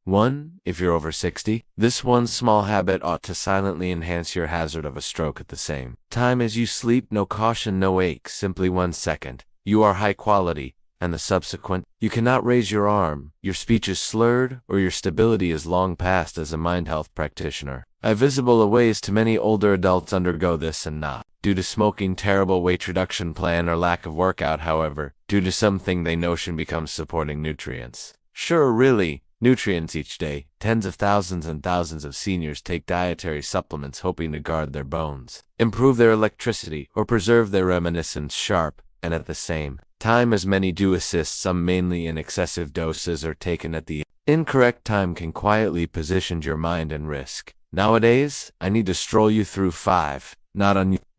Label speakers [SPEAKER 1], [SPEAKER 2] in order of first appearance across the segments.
[SPEAKER 1] 1. If you're over 60, this one small habit ought to silently enhance your hazard of a stroke at the same time as you sleep. No caution, no ache, simply 1 second. You are high quality, and the subsequent, you cannot raise your arm, your speech is slurred, or your stability is long past. As a mind health practitioner, I visible ways to many older adults undergo this and not due to smoking, terrible weight reduction plan, or lack of workout, however, due to something they notion becomes supporting nutrients. Sure, really, nutrients each day. Tens of thousands and thousands of seniors take dietary supplements hoping to guard their bones, improve their electricity, or preserve their reminiscence sharp, and at the same time as many do assist, some mainly in excessive doses or taken at the incorrect time can quietly position your mind in risk. Nowadays, I need to stroll you through 5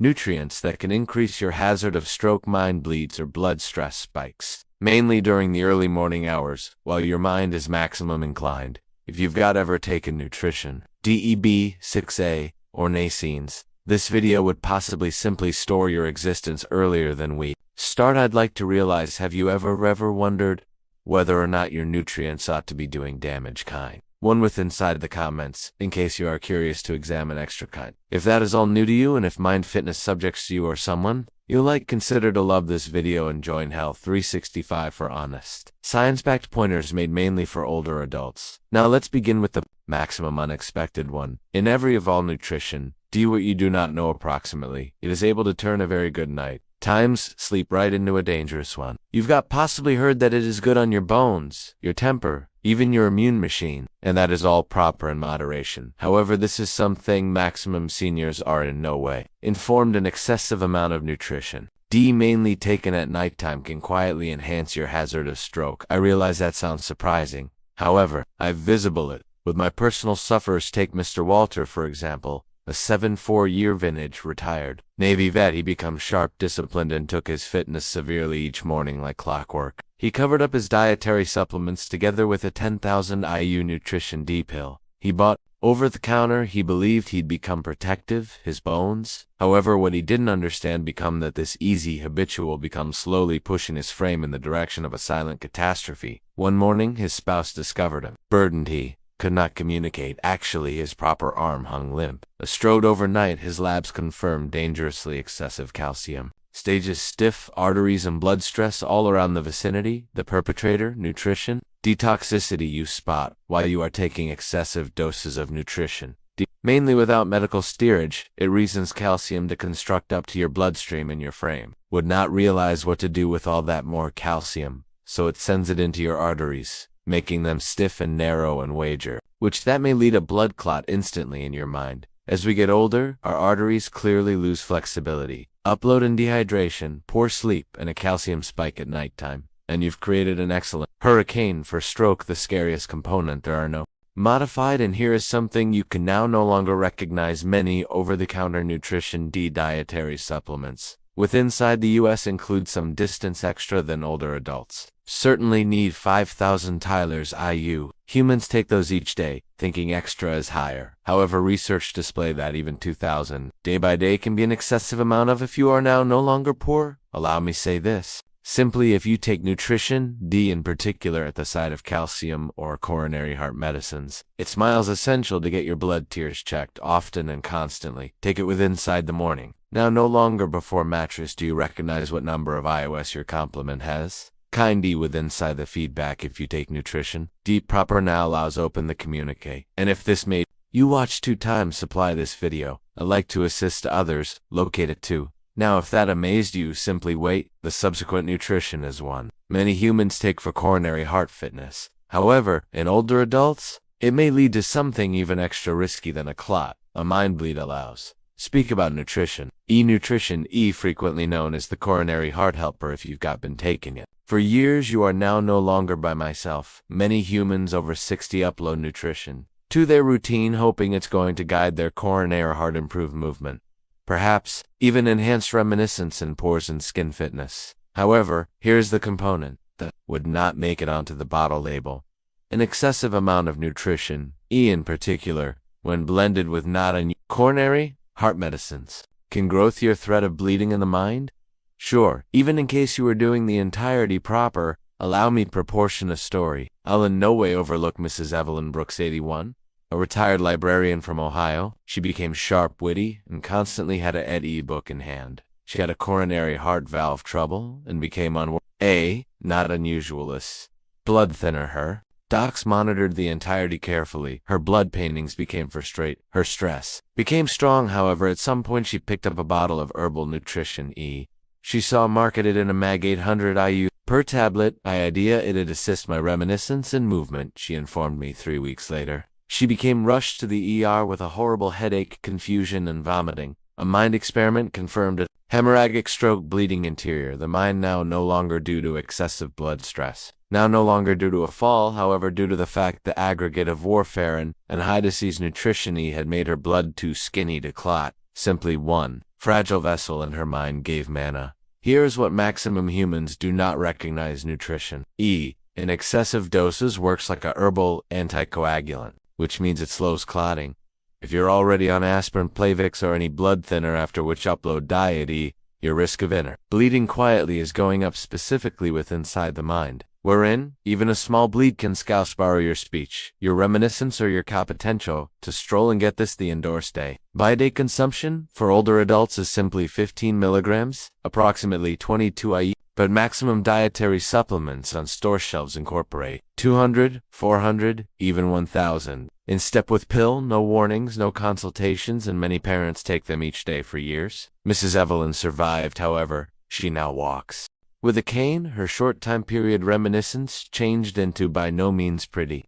[SPEAKER 1] nutrients that can increase your hazard of stroke, mind bleeds, or blood stress spikes, mainly during the early morning hours, while your mind is maximum inclined. If you've ever taken nutrition, DEB, 6A, or Nasines, this video would possibly simply store your existence earlier than we start. I'd like to realize, have you ever wondered whether or not your nutrients ought to be doing damage? Kind one with inside the comments, in case you are curious to examine extra kind. If that is all new to you, and if mind fitness subjects to you or someone you like, consider to love this video and join Health 365 for honest, science-backed pointers made mainly for older adults. Now let's begin with the maximum unexpected one. In every of all nutrition, do what you do not know approximately. It is able to turn a very good night times sleep right into a dangerous one. You've possibly heard that it is good on your bones, your temper, even your immune machine, and that is all proper in moderation. However, this is something maximum seniors are in no way informed. An excessive amount of nutrition, D, mainly taken at nighttime, can quietly enhance your hazard of stroke. I realize that sounds surprising. However, I've visible it with my personal sufferers. Take Mr. Walter, for example, a 74-year vintage retired Navy vet. He became sharp, disciplined, and took his fitness severely each morning like clockwork. He covered up his dietary supplements together with a 10,000 IU nutrition D pill he bought over the counter. He believed he'd become protective, his bones. However, what he didn't understand become that this easy habitual becomes slowly pushing his frame in the direction of a silent catastrophe. One morning, his spouse discovered him burdened. He could not communicate. Actually, his proper arm hung limp. Astrode overnight, his labs confirmed dangerously excessive calcium stages, stiff arteries, and blood stress all around the vicinity. The perpetrator, nutrition detoxicity. You spot why you are taking excessive doses of nutrition, mainly without medical steerage. It reasons calcium to construct up to your bloodstream in your frame. Would not realize what to do with all that more calcium, so it sends it into your arteries, making them stiff and narrow, and wager, which that may lead a blood clot instantly in your mind. As we get older, our arteries clearly lose flexibility. Upload and dehydration, poor sleep, and a calcium spike at nighttime, and you've created an excellent hurricane for stroke. The scariest component, there are no modified, and here is something you can now no longer recognize. Many over-the-counter nutrition D dietary supplements with inside the US include some distance extra than older adults certainly need. 5,000 Tyler's IU. Humans take those each day, thinking extra is higher. However, research display that even 2,000 day by day can be an excessive amount of if you are now no longer poor. Allow me say this. Simply, if you take nutrition, D in particular, at the side of calcium or coronary heart medicines, it's miles essential to get your blood tiers checked often and constantly. Take it with inside the morning. Now, no longer before mattress. Do you recognize what number of iOS your complement has? Kind D with inside the feedback. If you take nutrition, D proper now allows open the communicate. And if this made you watch 2 times supply this video, I like to assist others, locate it too. Now if that amazed you, simply wait. The subsequent nutrition is one many humans take for coronary heart fitness. However, in older adults, it may lead to something even extra risky than a clot. A mind bleed allows. Speak about nutrition. Nutrition E, frequently known as the coronary heart helper. If you've been taking it for years, you are now no longer by myself. Many humans over 60 upload nutrition to their routine, hoping it's going to guide their coronary heart, improve movement, perhaps even enhance reminiscence and pores and skin fitness. However, here's the component that would not make it onto the bottle label. An excessive amount of nutrition, E in particular, when blended with not coronary heart medicines, can growth your threat of bleeding in the mind. Sure, even in case you were doing the entirety proper, Allow me proportion a story. I'll in no way overlook Mrs. Evelyn Brooks, 81. A retired librarian from Ohio. She became sharp, witty, and constantly had a ed book in hand. She had a coronary heart valve trouble and became not unusualist. Blood thinner her. Docs monitored the entirety carefully. Her blood paintings became frustrated. Her stress became strong, however. At some point she picked up a bottle of herbal nutrition she saw marketed in a mag 800 IU per tablet. Idea it'd assist my reminiscence and movement, she informed me 3 weeks later. She became rushed to the ER with a horrible headache, confusion, and vomiting. A mind experiment confirmed it. Hemorrhagic stroke, bleeding interior. The mind now no longer due to excessive blood stress. Now no longer due to a fall, however, due to the fact the aggregate of warfarin and high disease nutrition had made her blood too skinny to clot. Simply one fragile vessel in her mind gave mana. Here's what maximum humans do not recognize: nutrition. In excessive doses works like a herbal anticoagulant, which means it slows clotting. If you're already on aspirin, Plavix, or any blood thinner after which upload diet your risk of inner bleeding quietly is going up, specifically with inside the mind, wherein even a small bleed can borrow your speech, your reminiscence, or your potential to stroll. And get this, the endorsed by-day consumption for older adults is simply 15 milligrams, approximately 22 IU, but maximum dietary supplements on store shelves incorporate 200, 400, even 1,000. In step with pill, no warnings, no consultations, and many parents take them each day for years. Mrs. Evelyn survived, however. She now walks with a cane. Her short time period reminiscence changed into by no means pretty.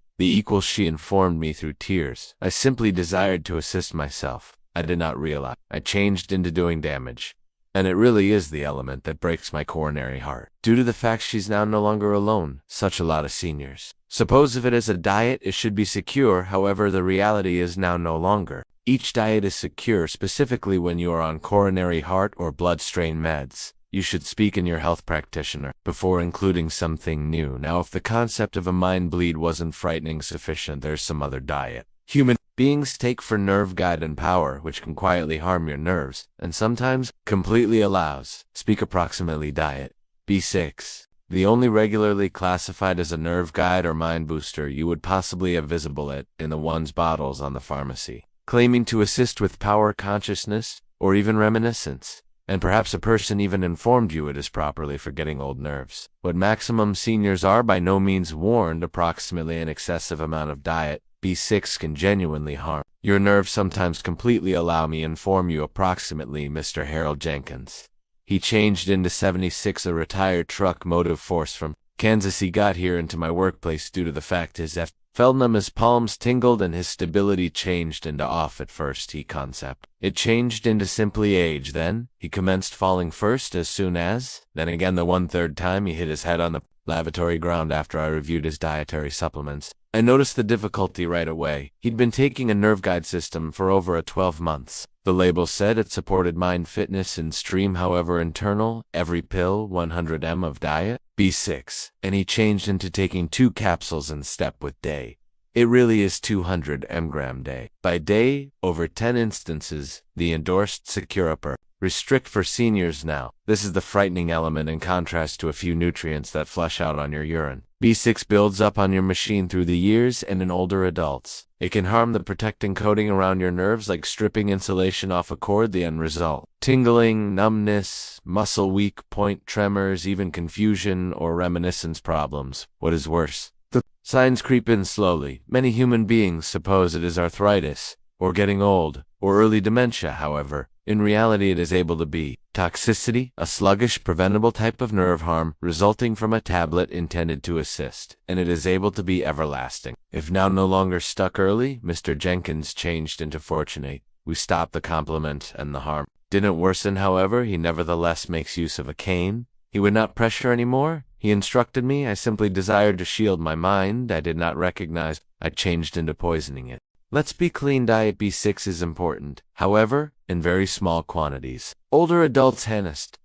[SPEAKER 1] She informed me through tears. I simply desired to assist myself. I did not realize I changed into doing damage. And it really is the element that breaks my coronary heart. Due to the fact she's now no longer alone. Such a lot of seniors suppose if it is a diet, it should be secure. However, the reality is now no longer. Each diet is secure, specifically when you are on coronary heart or blood strain meds. You should speak in your health practitioner before including something new. Now, if the concept of a mind bleed wasn't frightening sufficient, there's some other diet human beings take for nerve guide and power, which can quietly harm your nerves, and sometimes completely allows. Speak approximately diet. B6. The only regularly classified as a nerve guide or mind booster you would possibly have visible in the one's bottles on the pharmacy, claiming to assist with power, consciousness, or even reminiscence. And perhaps a person even informed you it is properly for getting old nerves. What maximum seniors are by no means warned: approximately an excessive amount of diet B6 can genuinely harm your nerves, sometimes completely. Allow me inform you approximately Mr. Harold Jenkins. He changed into 76, a retired truck motive force from Kansas. He got here into my workplace due to the fact his felt numb, his palms tingled, and his stability changed into off at first. Concept. It changed into simply age. Then he commenced falling first, as soon as, then again the 1/3 time he hit his head on the lavatory ground after I reviewed his dietary supplements. I noticed the difficulty right away. He'd been taking a nerve guide system for over 12 months. The label said it supported mind fitness and stream, however internal, every pill 100 mg of diet B6, and he changed into taking 2 capsules in step with day. It really is 200 mg day by day, over 10 instances. The endorsed Securiper. Restrict for seniors now. This is the frightening element in contrast to a few nutrients that flush out on your urine. B6 builds up on your machine through the years, and in older adults, it can harm the protecting coating around your nerves, like stripping insulation off a cord. The end result: tingling, numbness, muscle weak point, tremors, even confusion or reminiscence problems. What is worse, the signs creep in slowly. Many human beings suppose it is arthritis, or getting old, or early dementia. However, in reality it is able to be toxicity, a sluggish, preventable type of nerve harm resulting from a tablet intended to assist, and it is able to be everlasting. If now no longer stuck early, Mr. Jenkins changed into fortunate. We stopped the compliment, and the harm didn't worsen. However, he nevertheless makes use of a cane. He would not pressure anymore. He instructed me. I simply desired to shield my mind. I did not recognize I changed into poisoning it. Let's be clean. Diet B6 is important, however, in very small quantities. Older adults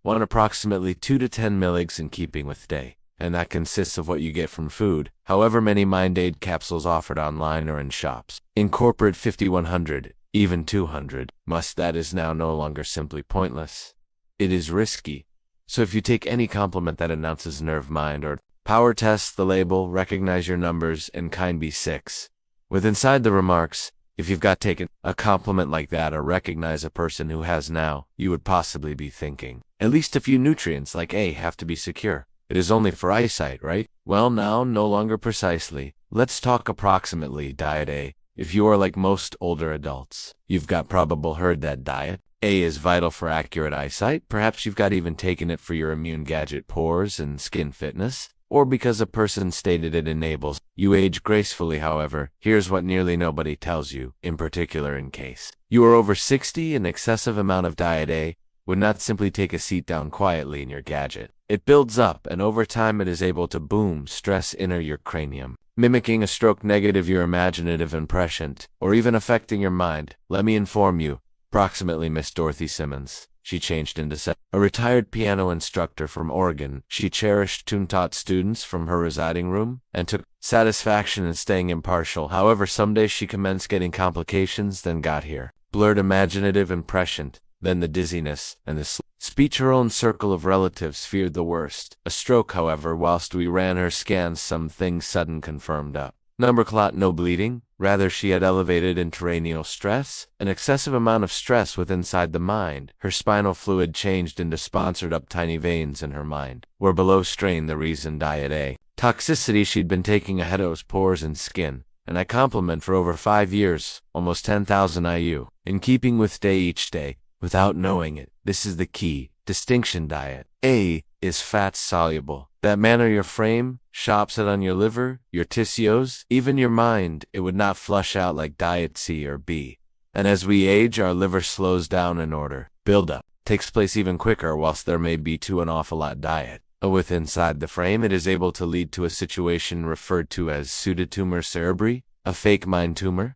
[SPEAKER 1] want approximately 2 to 10 mg in keeping with day, and that consists of what you get from food. However, many Mind Aid capsules offered online or in shops incorporate 50, 100, even 200. That is now no longer simply pointless. It is risky. So if you take any supplement that announces nerve mind or Power test the label, recognize your numbers, and kind B6. With inside the remarks, if you've got taken a compliment like that or recognize a person who has now, you would possibly be thinking, at least a few nutrients like A have to be secure. It is only for eyesight, right? Well, now, no longer precisely. Let's talk approximately diet A. If you are like most older adults, you've got probable heard that diet A is vital for accurate eyesight. Perhaps you've got even taken it for your immune gadget pores and skin fitness, or because a person stated it enables you age gracefully. However, here's what nearly nobody tells you, in particular in case you are over 60, an excessive amount of diet A would not simply take a seat down quietly in your gadget. It builds up, and over time it is able to boom, stress enter your cranium, mimicking a stroke negative your imaginative and prescient, or even affecting your mind. Let me inform you, approximately Miss Dorothy Simmons. She changed into a retired piano instructor from Oregon. She cherished tune-taught students from her residing room and took satisfaction in staying impartial. However, someday she commenced getting complications, then got here. Blurred imaginative and prescient, then the dizziness and the speech. Her own circle of relatives feared the worst. A stroke, however, whilst we ran her scans, some things sudden confirmed up. Number clot, no bleeding. Rather, she had elevated intracranial stress, an excessive amount of stress with inside the mind. Her spinal fluid changed into sponsored up tiny veins in her mind, were below strain. The reason diet A. Toxicity, she'd been taking ahead of those pores and skin, and I compliment for over 5 years, almost 10,000 IU, in keeping with day each day, without knowing it. This is the key distinction. Diet A is fat soluble. That manner your frame shops it on your liver, your tissues, even your mind. It would not flush out like diet C or B. And as we age, our liver slows down in order. Build-up takes place even quicker, whilst there may be to an awful lot diet with inside the frame. It is able to lead to a situation referred to as pseudotumor cerebri, a fake mind tumor.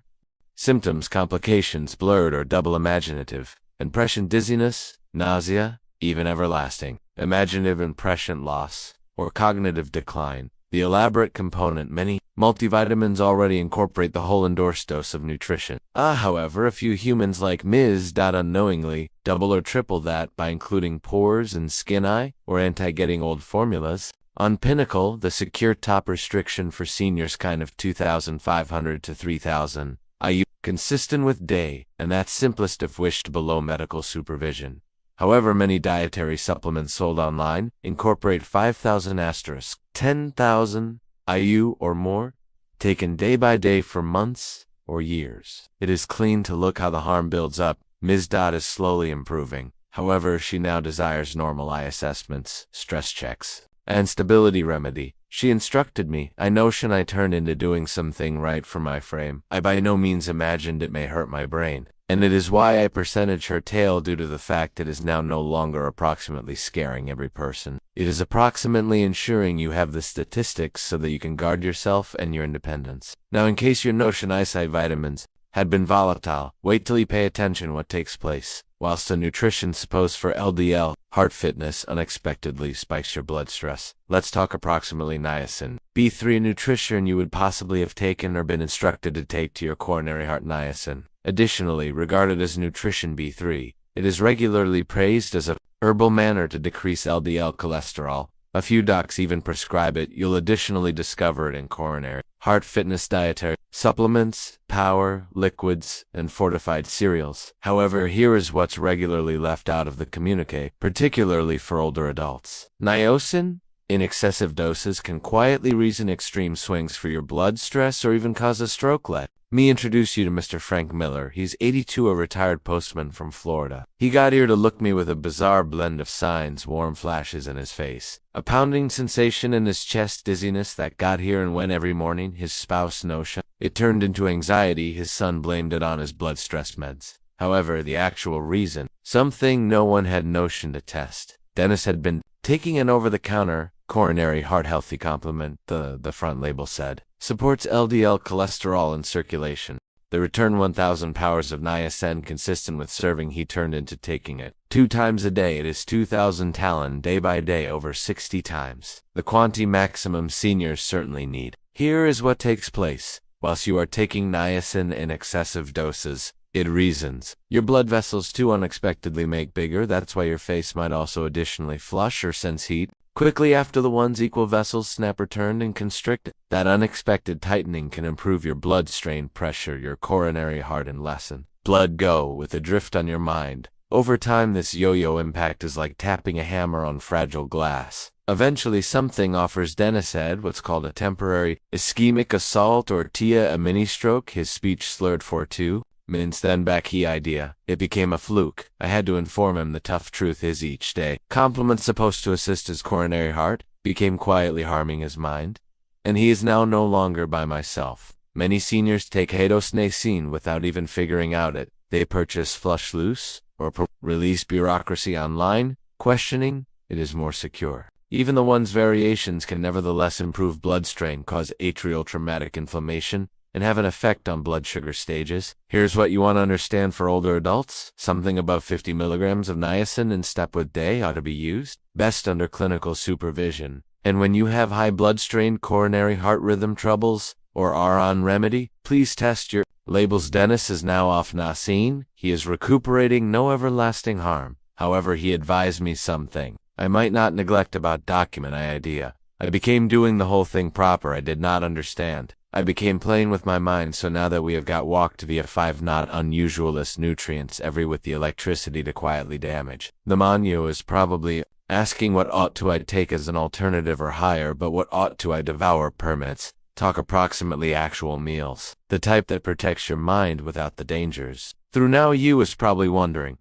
[SPEAKER 1] Symptoms, complications, blurred or double imaginative, impression, dizziness, nausea, even everlasting, imaginative impression loss, or cognitive decline. The elaborate component, many multivitamins already incorporate the whole endorsed dose of nutrition. However, a few humans like Ms. unknowingly double or triple that by including pores and skin eye or anti-getting old formulas. On Pinnacle, the secure top restriction for seniors kind of 2,500 to 3,000 IU, consistent with day, and that's simplest if wished below medical supervision. However, many dietary supplements sold online incorporate 5,000 asterisk, 10,000 IU or more, taken day by day for months or years. It is clean to look how the harm builds up. Ms. is slowly improving. However, she now desires normal eye assessments, stress checks, and stability remedy. She instructed me. I notion I turned into doing something right for my frame. I by no means imagined it may hurt my brain. And it is why I percentage her tale due to the fact it is now no longer approximately scaring every person. It is approximately ensuring you have the statistics so that you can guard yourself and your independence. Now, in case your notion eyesight vitamins had been volatile, wait till you pay attention what takes place. Whilst the nutrition supposed for LDL, heart fitness, unexpectedly spikes your blood stress. Let's talk approximately niacin. B3 nutrition you would possibly have taken or been instructed to take to your coronary heart. Niacin, additionally regarded as nutrition B3, it is regularly praised as a herbal manner to decrease LDL cholesterol. A few docs even prescribe it. You'll additionally discover it in coronary heart fitness dietary supplements, power, liquids, and fortified cereals. However, here is what's regularly left out of the communique, particularly for older adults. Niacin, in excessive doses, can quietly reason extreme swings for your blood stress or even cause a stroke. Let me introduce you to Mr. Frank Miller. He's 82, a retired postman from Florida. He got here to look me with a bizarre blend of signs, warm flashes in his face, a pounding sensation in his chest, dizziness that got here and went every morning. His spouse notion it turned into anxiety. His son blamed it on his blood stress meds. However, the actual reason, something no one had notion to test. Dennis had been taking an over-the-counter coronary heart healthy complement, the front label said, supports LDL cholesterol in circulation. The return 1,000 powers of niacin consistent with serving. He turned into taking it 2 times a day. It is 2,000 talon day by day over 60 times. The quantity maximum seniors certainly need. Here is what takes place. Whilst you are taking niacin in excessive doses, it reasons your blood vessels too unexpectedly make bigger. That's why your face might also additionally flush or sense heat. Quickly after the one's equal vessels snap returned and constricted. That unexpected tightening can improve your blood strain pressure, your coronary heart, and lessen blood go with a drift on your mind. Over time, this yo-yo impact is like tapping a hammer on fragile glass. Eventually, something offers Dennis had what's called a temporary ischemic assault or TIA, a mini-stroke, his speech slurred for 2 minutes, then back he idea. It became a fluke. I had to inform him the tough truth is each day compliments supposed to assist his coronary heart became quietly harming his mind. And he is now no longer by myself. Many seniors take hadosnacine without even figuring out it. They purchase flush loose or release bureaucracy online, questioning it is more secure. Even the one's variations can nevertheless improve blood strain, cause atrial traumatic inflammation, and have an effect on blood sugar stages. Here's what you want to understand for older adults. Something above 50 milligrams of niacin in step with day ought to be used, best under clinical supervision. And when you have high blood strain, coronary heart rhythm troubles, or are on remedy, please test your labels. Dennis is now off niacin. He is recuperating, no everlasting harm. However, he advised me something I might not neglect about document idea. I became doing the whole thing proper. I did not understand. I became playing with my mind, so now that we have got walked via 5 not unusualist nutrients every with the electricity to quietly damage. The Manyo is probably asking what ought to I take as an alternative or higher, but what ought to I devour permits. Talk approximately actual meals. The type that protects your mind without the dangers. Through now you is probably wondering,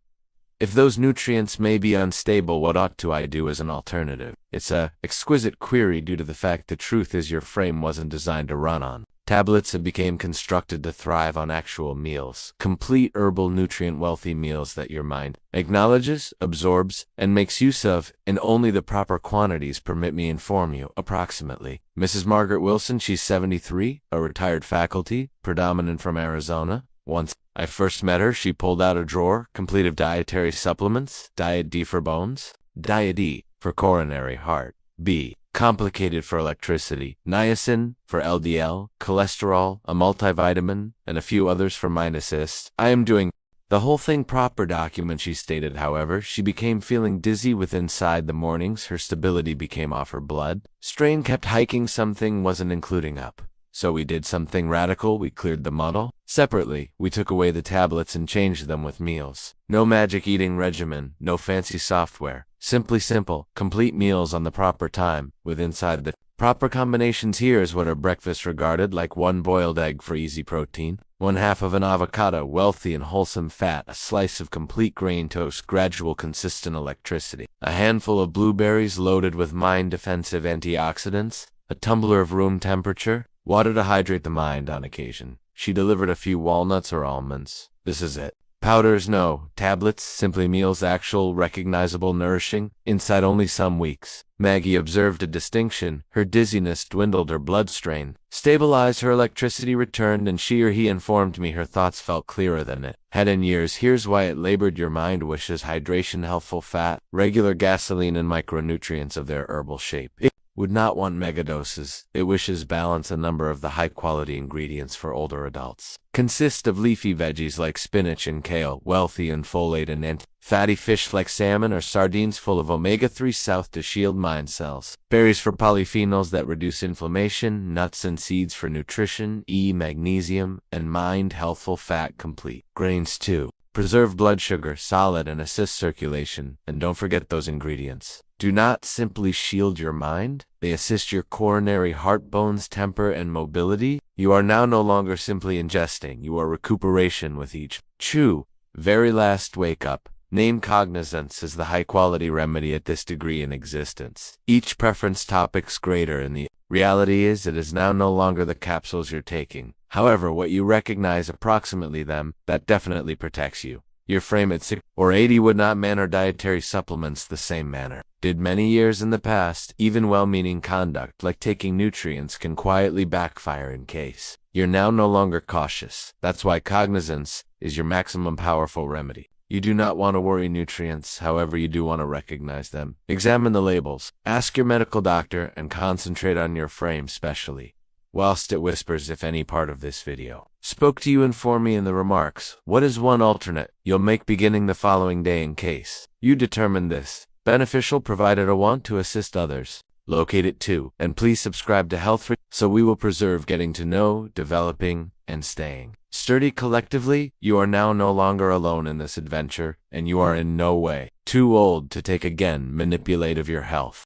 [SPEAKER 1] if those nutrients may be unstable, what ought to I do as an alternative? It's a exquisite query due to the fact the truth is your frame wasn't designed to run on tablets. It became constructed to thrive on actual meals, complete herbal nutrient-wealthy meals that your mind acknowledges, absorbs, and makes use of, in only the proper quantities. Permit me inform you, approximately. Mrs. Margaret Wilson, she's 73, a retired faculty, predominant from Arizona. Once I first met her, she pulled out a drawer complete of dietary supplements. Diet D for bones, Diet E for coronary heart, B complicated for electricity, niacin for LDL, cholesterol, a multivitamin, and a few others for mind assist. I am doing the whole thing proper document, she stated. However, she became feeling dizzy with inside the mornings. Her stability became off, her blood strain kept hiking. Something wasn't including up. So we did something radical. We cleared the muddle. Separately, we took away the tablets and changed them with meals. No magic eating regimen, no fancy software. Simply simple, complete meals on the proper time, with inside the proper combinations. Here is what our breakfast regarded like: 1 boiled egg for easy protein, 1/2 of an avocado, wealthy and wholesome fat, a slice of complete grain toast, gradual consistent electricity, a handful of blueberries loaded with mind defensive antioxidants, a tumbler of room temperature, water to hydrate the mind on occasion. She delivered a few walnuts or almonds. This is it. Powders no, tablets, simply meals, actual, recognizable, nourishing, inside only some weeks. Maggie observed a distinction. Her dizziness dwindled, her blood strain stabilized, her electricity returned, and she or he informed me her thoughts felt clearer than it had in years. Here's why it labored. Your mind wishes hydration, healthful fat, regular gasoline, and micronutrients of their herbal shape. It would not want megadoses. It wishes balance. A number of the high-quality ingredients for older adults consist of leafy veggies like spinach and kale, wealthy in folate and fatty fish like salmon or sardines full of omega-3 south to shield mind cells, berries for polyphenols that reduce inflammation, nuts and seeds for nutrition, magnesium, and mind healthful fat complete. Grains too. Preserve blood sugar, solid, and assist circulation. And don't forget those ingredients do not simply shield your mind, they assist your coronary heart, bones, temper, and mobility. You are now no longer simply ingesting, you are recuperation with each chew. Very last wake up. Name cognizance is the high-quality remedy at this degree in existence. Each preference topic's greater, and the reality is it is now no longer the capsules you're taking. However, what you recognize approximately them, that definitely protects you. Your frame at 6 or 80 would not manner dietary supplements the same manner. Did many years in the past. Even well-meaning conduct like taking nutrients can quietly backfire in case you're now no longer cautious. That's why cognizance is your maximum powerful remedy. You do not want to worry nutrients, however you do want to recognize them. Examine the labels, ask your medical doctor, and concentrate on your frame specially. Whilst it whispers if any part of this video spoke to you, inform me in the remarks. What is one alternate you'll make beginning the following day in case you determine this Beneficial provided a want to assist others. Locate it too. And please subscribe to Health Free so we will preserve getting to know, developing, and staying sturdy collectively. You are now no longer alone in this adventure, and you are in no way too old to take again manipulate of your health.